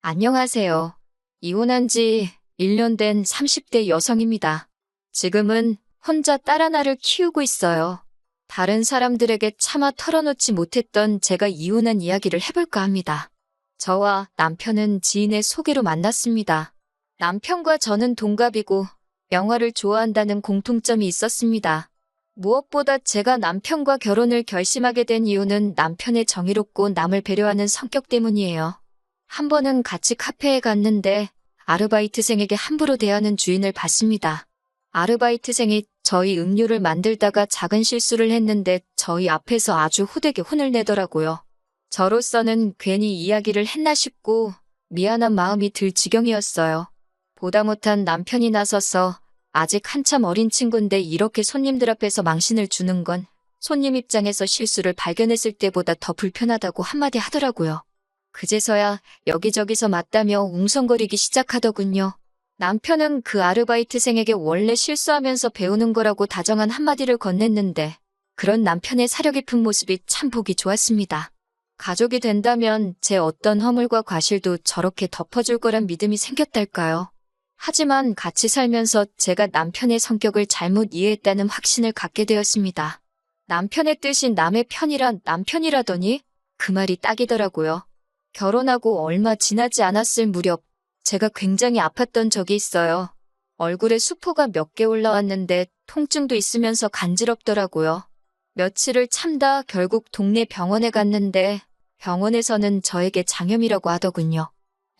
안녕하세요. 이혼한 지 1년 된 30대 여성입니다. 지금은 혼자 딸 하나를 키우고 있어요. 다른 사람들에게 차마 털어놓지 못했던 제가 이혼한 이야기를 해볼까 합니다. 저와 남편은 지인의 소개로 만났습니다. 남편과 저는 동갑이고 영화를 좋아한다는 공통점이 있었습니다. 무엇보다 제가 남편과 결혼을 결심하게 된 이유는 남편의 정의롭고 남을 배려하는 성격 때문이에요. 한 번은 같이 카페에 갔는데 아르바이트생에게 함부로 대하는 주인을 봤습니다. 아르바이트생이 저희 음료를 만들다가 작은 실수를 했는데 저희 앞에서 아주 호되게 혼을 내더라고요. 저로서는 괜히 이야기를 했나 싶고 미안한 마음이 들 지경이었어요. 보다 못한 남편이 나서서 아직 한참 어린 친구인데 이렇게 손님들 앞에서 망신을 주는 건 손님 입장에서 실수를 발견했을 때보다 더 불편하다고 한마디 하더라고요. 그제서야 여기저기서 맞다며 웅성거리기 시작하더군요. 남편은 그 아르바이트생에게 원래 실수하면서 배우는 거라고 다정한 한마디를 건넸는데 그런 남편의 사려 깊은 모습이 참 보기 좋았습니다. 가족이 된다면 제 어떤 허물과 과실도 저렇게 덮어줄 거란 믿음이 생겼달까요? 하지만 같이 살면서 제가 남편의 성격을 잘못 이해했다는 확신을 갖게 되었습니다. 남편의 뜻이 남의 편이란 남편이라더니 그 말이 딱이더라고요. 결혼하고 얼마 지나지 않았을 무렵 제가 굉장히 아팠던 적이 있어요. 얼굴에 수포가 몇 개 올라왔는데 통증도 있으면서 간지럽더라고요. 며칠을 참다 결국 동네 병원에 갔는데 병원에서는 저에게 장염이라고 하더군요.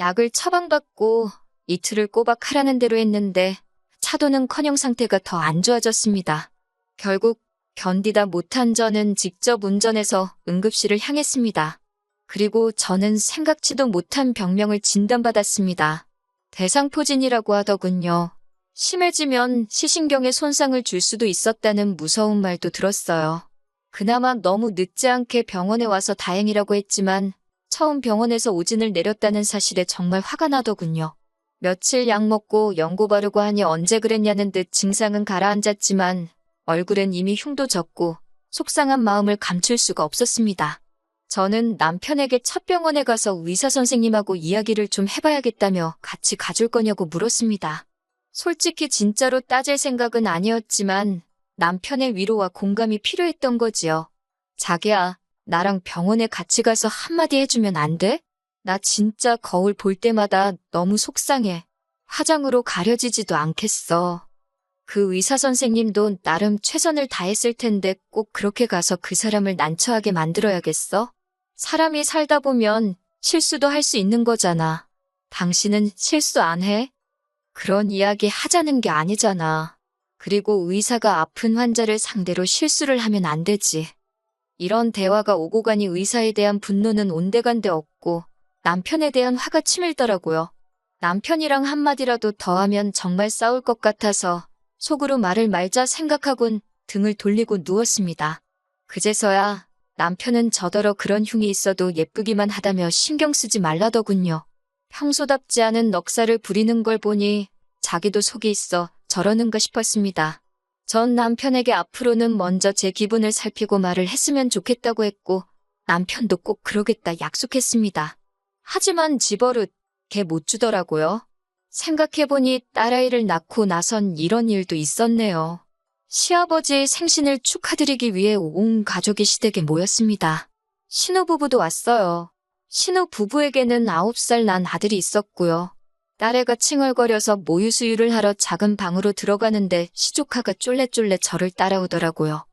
약을 처방받고 이틀을 꼬박 하라는 대로 했는데 차도는커녕 상태가 더 안 좋아졌습니다. 결국 견디다 못한 저는 직접 운전해서 응급실을 향했습니다. 그리고 저는 생각지도 못한 병명을 진단받았습니다. 대상포진이라고 하더군요. 심해지면 시신경에 손상을 줄 수도 있었다는 무서운 말도 들었어요. 그나마 너무 늦지 않게 병원에 와서 다행이라고 했지만 처음 병원에서 오진을 내렸다는 사실에 정말 화가 나더군요. 며칠 약 먹고 연고 바르고 하니 언제 그랬냐는 듯 증상은 가라앉았지만 얼굴엔 이미 흉도 졌고 속상한 마음을 감출 수가 없었습니다. 저는 남편에게 첫 병원에 가서 의사 선생님하고 이야기를 좀 해봐야겠다며 같이 가줄 거냐고 물었습니다. 솔직히 진짜로 따질 생각은 아니었지만 남편의 위로와 공감이 필요했던 거지요. 자기야, 나랑 병원에 같이 가서 한마디 해주면 안 돼? 나 진짜 거울 볼 때마다 너무 속상해. 화장으로 가려지지도 않겠어. 그 의사 선생님도 나름 최선을 다했을 텐데 꼭 그렇게 가서 그 사람을 난처하게 만들어야겠어? 사람이 살다 보면 실수도 할 수 있는 거잖아. 당신은 실수 안 해? 그런 이야기 하자는 게 아니잖아. 그리고 의사가 아픈 환자를 상대로 실수를 하면 안 되지. 이런 대화가 오고 가니 의사에 대한 분노는 온데간데 없고 남편에 대한 화가 치밀더라고요. 남편이랑 한마디라도 더 하면 정말 싸울 것 같아서 속으로 말을 말자 생각하곤 등을 돌리고 누웠습니다. 그제서야 남편은 저더러 그런 흉이 있어도 예쁘기만 하다며 신경 쓰지 말라더군요. 평소답지 않은 넋살을 부리는 걸 보니 자기도 속이 있어 저러는가 싶었습니다. 전 남편에게 앞으로는 먼저 제 기분을 살피고 말을 했으면 좋겠다고 했고 남편도 꼭 그러겠다 약속했습니다. 하지만 집버릇 걔 못 주더라고요. 생각해보니 딸아이를 낳고 나선 이런 일도 있었네요. 시아버지의 생신을 축하드리기 위해 온 가족이 시댁에 모였습니다. 신혼부부도 왔어요. 신혼부부에게는 9살 난 아들이 있었고요. 딸애가 칭얼거려서 모유 수유를 하러 작은 방으로 들어가는데 시조카가 쫄래쫄래 저를 따라오더라고요.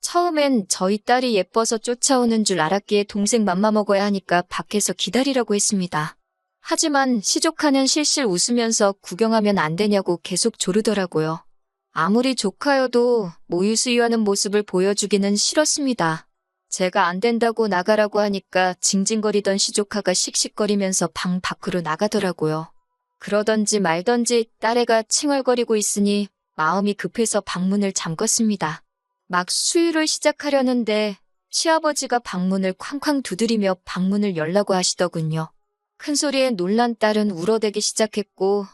처음엔 저희 딸이 예뻐서 쫓아오는 줄 알았기에 동생 맘마 먹어야 하니까 밖에서 기다리라고 했습니다. 하지만 시조카는 실실 웃으면서 구경하면 안 되냐고 계속 조르더라고요. 아무리 조카여도 모유 수유하는 모습을 보여주기는 싫었습니다. 제가 안 된다고 나가라고 하니까 징징거리던 시조카가 씩씩거리면서 방 밖으로 나가더라고요. 그러던지 말던지 딸애가 칭얼거리고 있으니 마음이 급해서 방문을 잠궜습니다. 막 수유를 시작하려는데 시아버지가 방문을 쾅쾅 두드리며 방문을 열라고 하시더군요. 큰 소리에 놀란 딸은 울어대기 시작했고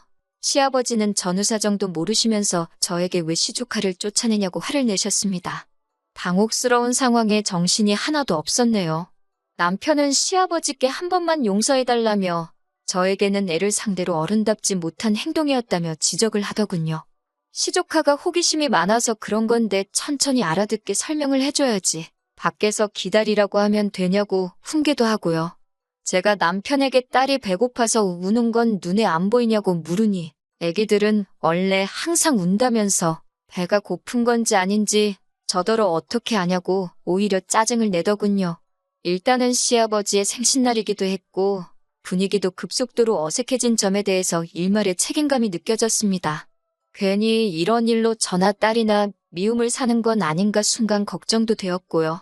시아버지는 전후사정도 모르시면서 저에게 왜 시조카를 쫓아내냐고 화를 내셨습니다. 당혹스러운 상황에 정신이 하나도 없었네요. 남편은 시아버지께 한 번만 용서해달라며 저에게는 애를 상대로 어른답지 못한 행동이었다며 지적을 하더군요. 시조카가 호기심이 많아서 그런 건데 천천히 알아듣게 설명을 해줘야지. 밖에서 기다리라고 하면 되냐고 훈계도 하고요. 제가 남편에게 딸이 배고파서 우는 건 눈에 안 보이냐고 물으니 애기들은 원래 항상 운다면서 배가 고픈 건지 아닌지 저더러 어떻게 아냐고 오히려 짜증을 내더군요. 일단은 시아버지의 생신날이기도 했고 분위기도 급속도로 어색해진 점에 대해서 일말의 책임감이 느껴졌습니다. 괜히 이런 일로 저나 딸이나 미움을 사는 건 아닌가 순간 걱정도 되었고요.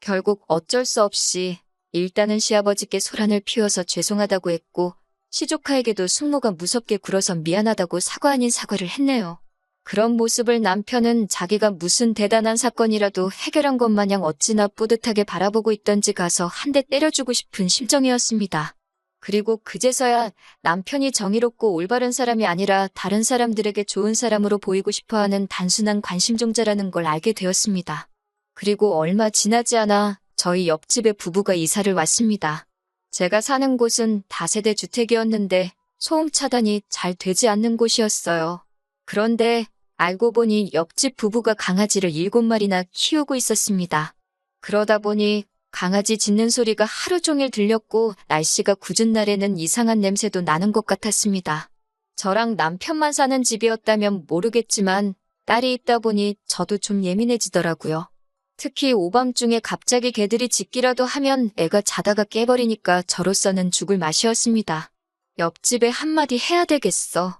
결국 어쩔 수 없이 일단은 시아버지께 소란을 피워서 죄송하다고 했고 시조카에게도 숙모가 무섭게 굴어서 미안하다고 사과 아닌 사과를 했네요. 그런 모습을 남편은 자기가 무슨 대단한 사건이라도 해결한 것 마냥 어찌나 뿌듯하게 바라보고 있던지 가서 한 대 때려주고 싶은 심정이었습니다. 그리고 그제서야 남편이 정의롭고 올바른 사람이 아니라 다른 사람들에게 좋은 사람으로 보이고 싶어하는 단순한 관심종자라는 걸 알게 되었습니다. 그리고 얼마 지나지 않아 저희 옆집에 부부가 이사를 왔습니다. 제가 사는 곳은 다세대 주택이었는데 소음 차단이 잘 되지 않는 곳이었어요. 그런데 알고 보니 옆집 부부가 강아지를 7마리나 키우고 있었습니다. 그러다 보니 강아지 짖는 소리가 하루 종일 들렸고 날씨가 궂은 날에는 이상한 냄새도 나는 것 같았습니다. 저랑 남편만 사는 집이었다면 모르겠지만 딸이 있다 보니 저도 좀 예민해지더라고요. 특히 오밤중에 갑자기 개들이 짖기라도 하면 애가 자다가 깨버리니까 저로서는 죽을 맛이었습니다. 옆집에 한마디 해야 되겠어.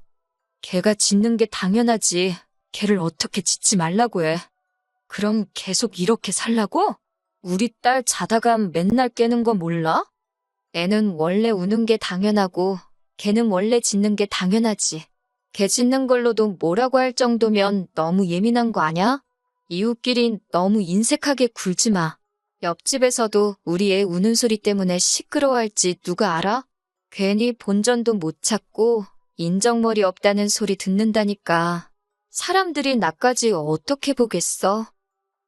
개가 짖는 게 당연하지. 개를 어떻게 짖지 말라고 해. 그럼 계속 이렇게 살라고? 우리 딸 자다가 맨날 깨는 거 몰라? 애는 원래 우는 게 당연하고 개는 원래 짖는 게 당연하지. 개 짖는 걸로도 뭐라고 할 정도면 너무 예민한 거 아냐? 이웃끼리 너무 인색하게 굴지 마. 옆집에서도 우리 애 우는 소리 때문에 시끄러워할지 누가 알아? 괜히 본전도 못 찾고 인정머리 없다는 소리 듣는다니까. 사람들이 나까지 어떻게 보겠어?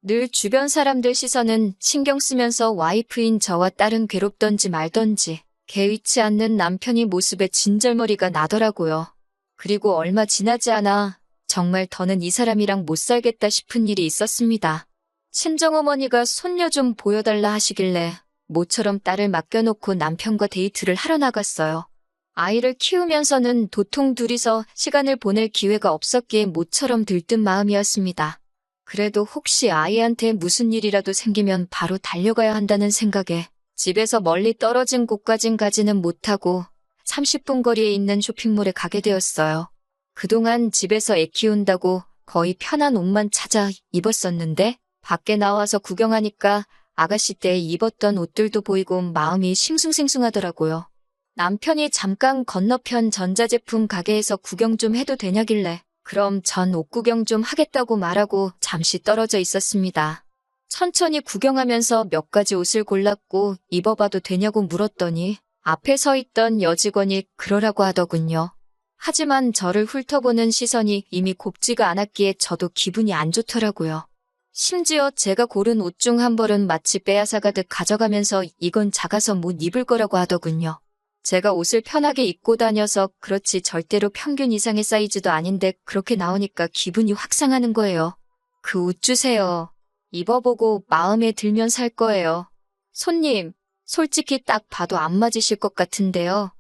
늘 주변 사람들 시선은 신경 쓰면서 와이프인 저와 딸은 괴롭던지 말던지 개의치 않는 남편이 모습에 진절머리가 나더라고요. 그리고 얼마 지나지 않아 정말 더는 이 사람이랑 못 살겠다 싶은 일이 있었습니다. 친정어머니가 손녀 좀 보여달라 하시길래 모처럼 딸을 맡겨놓고 남편과 데이트를 하러 나갔어요. 아이를 키우면서는 도통 둘이서 시간을 보낼 기회가 없었기에 모처럼 들뜬 마음이었습니다. 그래도 혹시 아이한테 무슨 일이라도 생기면 바로 달려가야 한다는 생각에 집에서 멀리 떨어진 곳까진 가지는 못하고 30분 거리에 있는 쇼핑몰에 가게 되었어요. 그동안 집에서 애 키운다고 거의 편한 옷만 찾아 입었었는데 밖에 나와서 구경하니까 아가씨 때 입었던 옷들도 보이고 마음이 싱숭생숭하더라고요. 남편이 잠깐 건너편 전자제품 가게에서 구경 좀 해도 되냐길래 그럼 전 옷 구경 좀 하겠다고 말하고 잠시 떨어져 있었습니다. 천천히 구경하면서 몇 가지 옷을 골랐고 입어봐도 되냐고 물었더니 앞에 서 있던 여직원이 그러라고 하더군요. 하지만 저를 훑어보는 시선이 이미 곱지가 않았기에 저도 기분이 안 좋더라고요. 심지어 제가 고른 옷 중 한 벌은 마치 빼앗아가듯 가져가면서 이건 작아서 못 입을 거라고 하더군요. 제가 옷을 편하게 입고 다녀서 그렇지 절대로 평균 이상의 사이즈도 아닌데 그렇게 나오니까 기분이 확 상하는 거예요. 그 옷 주세요. 입어보고 마음에 들면 살 거예요. 손님, 솔직히 딱 봐도 안 맞으실 것 같은데요.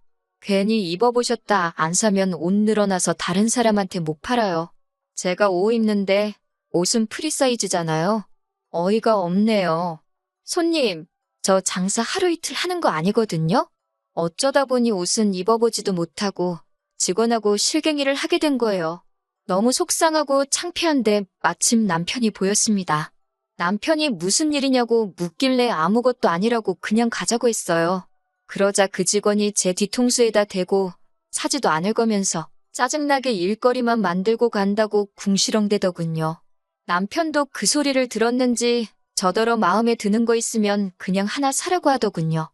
괜히 입어보셨다 안 사면 옷 늘어나서 다른 사람한테 못 팔아요. 제가 옷 입는데 옷은 프리 사이즈잖아요. 어이가 없네요. 손님, 저 장사 하루 이틀 하는 거 아니거든요. 어쩌다 보니 옷은 입어보지도 못하고 직원하고 실갱이를 하게 된 거예요. 너무 속상하고 창피한데 마침 남편이 보였습니다. 남편이 무슨 일이냐고 묻길래 아무것도 아니라고 그냥 가자고 했어요. 그러자 그 직원이 제 뒤통수에다 대고 사지도 않을 거면서 짜증나게 일거리만 만들고 간다고 궁시렁대더군요. 남편도 그 소리를 들었는지 저더러 마음에 드는 거 있으면 그냥 하나 사라고 하더군요.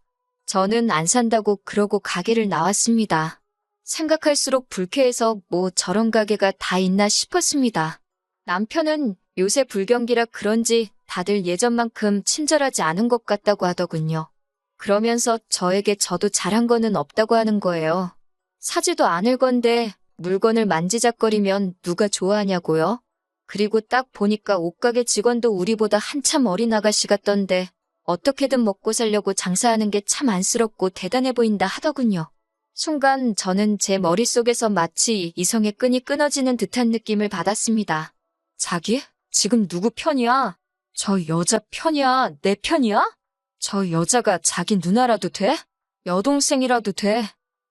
저는 안 산다고 그러고 가게를 나왔습니다. 생각할수록 불쾌해서 뭐 저런 가게가 다 있나 싶었습니다. 남편은 요새 불경기라 그런지 다들 예전만큼 친절하지 않은 것 같다고 하더군요. 그러면서 저에게 저도 잘한 거는 없다고 하는 거예요. 사지도 않을 건데 물건을 만지작거리면 누가 좋아하냐고요? 그리고 딱 보니까 옷가게 직원도 우리보다 한참 어린 아가씨 같던데 어떻게든 먹고 살려고 장사하는 게 참 안쓰럽고 대단해 보인다 하더군요. 순간 저는 제 머릿속에서 마치 이성의 끈이 끊어지는 듯한 느낌을 받았습니다. 자기? 지금 누구 편이야? 저 여자 편이야? 내 편이야? 저 여자가 자기 누나라도 돼? 여동생이라도 돼?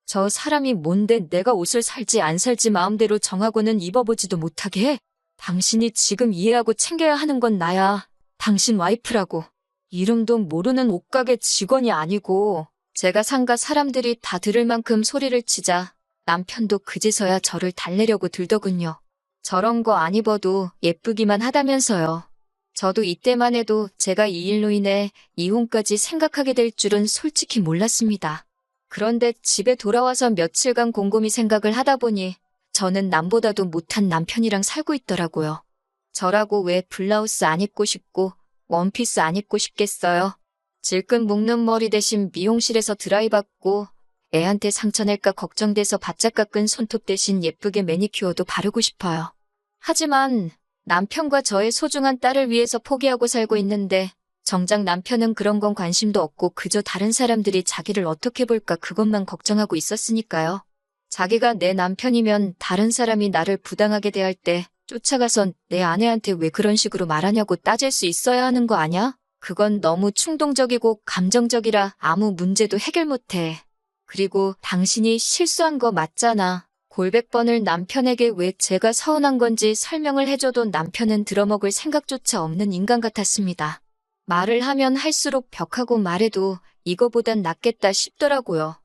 저 사람이 뭔데 내가 옷을 살지 안 살지 마음대로 정하고는 입어보지도 못하게 해? 당신이 지금 이해하고 챙겨야 하는 건 나야. 당신 와이프라고. 이름도 모르는 옷가게 직원이 아니고 제가 상가 사람들이 다 들을 만큼 소리를 치자 남편도 그제서야 저를 달래려고 들더군요. 저런 거 안 입어도 예쁘기만 하다면서요. 저도 이때만 해도 제가 이 일로 인해 이혼까지 생각하게 될 줄은 솔직히 몰랐습니다. 그런데 집에 돌아와서 며칠간 곰곰이 생각을 하다 보니 저는 남보다도 못한 남편이랑 살고 있더라고요. 저라고 왜 블라우스 안 입고 싶고 원피스 안 입고 싶겠어요? 질끈 묶는 머리 대신 미용실에서 드라이 받고 애한테 상처 낼까 걱정돼서 바짝 깎은 손톱 대신 예쁘게 매니큐어도 바르고 싶어요. 하지만 남편과 저의 소중한 딸을 위해서 포기하고 살고 있는데 정작 남편은 그런 건 관심도 없고 그저 다른 사람들이 자기를 어떻게 볼까 그것만 걱정하고 있었으니까요. 자기가 내 남편이면 다른 사람이 나를 부당하게 대할 때 쫓아가선 내 아내한테 왜 그런 식으로 말하냐고 따질 수 있어야 하는 거 아냐? 그건 너무 충동적이고 감정적이라 아무 문제도 해결 못해. 그리고 당신이 실수한 거 맞잖아. 골백 번을 남편에게 왜 제가 서운한 건지 설명을 해줘도 남편은 들어먹을 생각조차 없는 인간 같았습니다. 말을 하면 할수록 벽하고 말해도 이거보단 낫겠다 싶더라고요.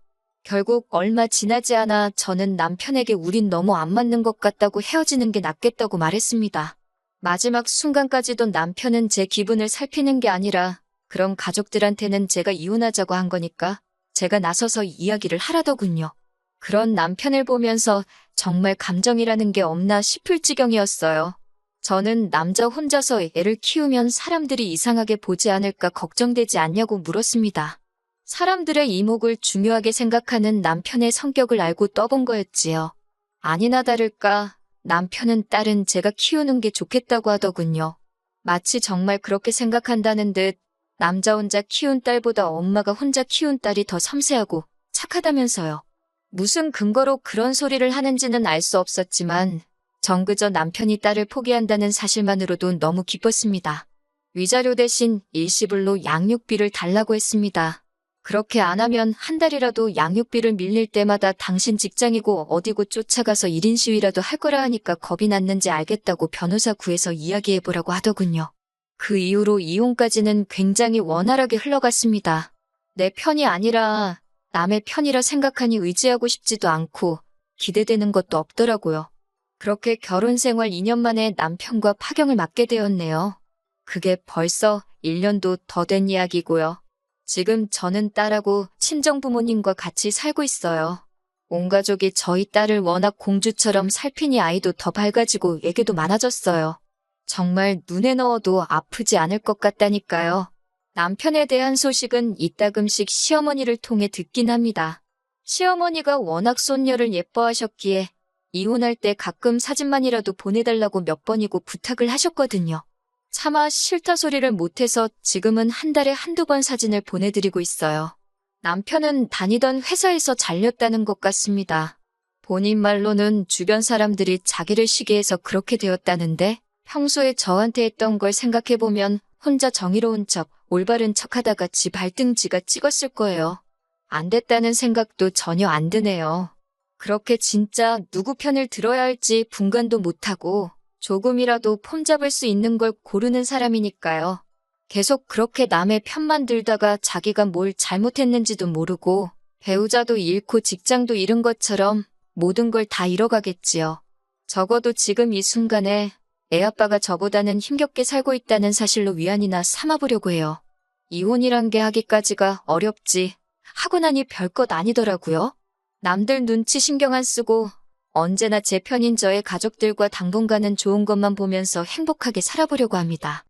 결국 얼마 지나지 않아 저는 남편에게 우린 너무 안 맞는 것 같다고 헤어지는 게 낫겠다고 말했습니다. 마지막 순간까지도 남편은 제 기분을 살피는 게 아니라 그럼 가족들한테는 제가 이혼하자고 한 거니까 제가 나서서 이야기를 하라더군요. 그런 남편을 보면서 정말 감정이라는 게 없나 싶을 지경이었어요. 저는 남자 혼자서 애를 키우면 사람들이 이상하게 보지 않을까 걱정되지 않냐고 물었습니다. 사람들의 이목을 중요하게 생각하는 남편의 성격을 알고 떠본 거였지요. 아니나 다를까 남편은 딸은 제가 키우는 게 좋겠다고 하더군요. 마치 정말 그렇게 생각한다는 듯 남자 혼자 키운 딸보다 엄마가 혼자 키운 딸이 더 섬세하고 착하다면서요. 무슨 근거로 그런 소리를 하는지는 알 수 없었지만 전 그저 남편이 딸을 포기한다는 사실만으로도 너무 기뻤습니다. 위자료 대신 일시불로 양육비를 달라고 했습니다. 그렇게 안 하면 한 달이라도 양육비를 밀릴 때마다 당신 직장이고 어디고 쫓아가서 1인 시위라도 할 거라 하니까 겁이 났는지 알겠다고 변호사 구해서 이야기해보라고 하더군요. 그 이후로 이혼까지는 굉장히 원활하게 흘러갔습니다. 내 편이 아니라 남의 편이라 생각하니 의지하고 싶지도 않고 기대되는 것도 없더라고요. 그렇게 결혼 생활 2년 만에 남편과 파경을 맞게 되었네요. 그게 벌써 1년도 더 된 이야기고요. 지금 저는 딸하고 친정부모님과 같이 살고 있어요. 온 가족이 저희 딸을 워낙 공주처럼 살피니 아이도 더 밝아지고 얘기도 많아졌어요. 정말 눈에 넣어도 아프지 않을 것 같다니까요. 남편에 대한 소식은 이따금씩 시어머니를 통해 듣긴 합니다. 시어머니가 워낙 손녀를 예뻐하셨기에 이혼할 때 가끔 사진만이라도 보내달라고 몇 번이고 부탁을 하셨거든요. 차마 싫다 소리를 못해서 지금은 한 달에 한두 번 사진을 보내드리고 있어요. 남편은 다니던 회사에서 잘렸다는 것 같습니다. 본인 말로는 주변 사람들이 자기를 시기해서 그렇게 되었다는데 평소에 저한테 했던 걸 생각해보면 혼자 정의로운 척, 올바른 척하다가 지 발등지가 찍었을 거예요. 안 됐다는 생각도 전혀 안 드네요. 그렇게 진짜 누구 편을 들어야 할지 분간도 못하고 조금이라도 폼잡을 수 있는 걸 고르는 사람이니까요. 계속 그렇게 남의 편만 들다가 자기가 뭘 잘못했는지도 모르고 배우자도 잃고 직장도 잃은 것처럼 모든 걸 다 잃어가겠지요. 적어도 지금 이 순간에 애아빠가 저보다는 힘겹게 살고 있다는 사실로 위안이나 삼아보려고 해요. 이혼이란 게 하기까지가 어렵지 하고 나니 별것 아니더라고요. 남들 눈치 신경 안 쓰고 언제나 제 편인 저의 가족들과 당분간은 좋은 것만 보면서 행복하게 살아보려고 합니다.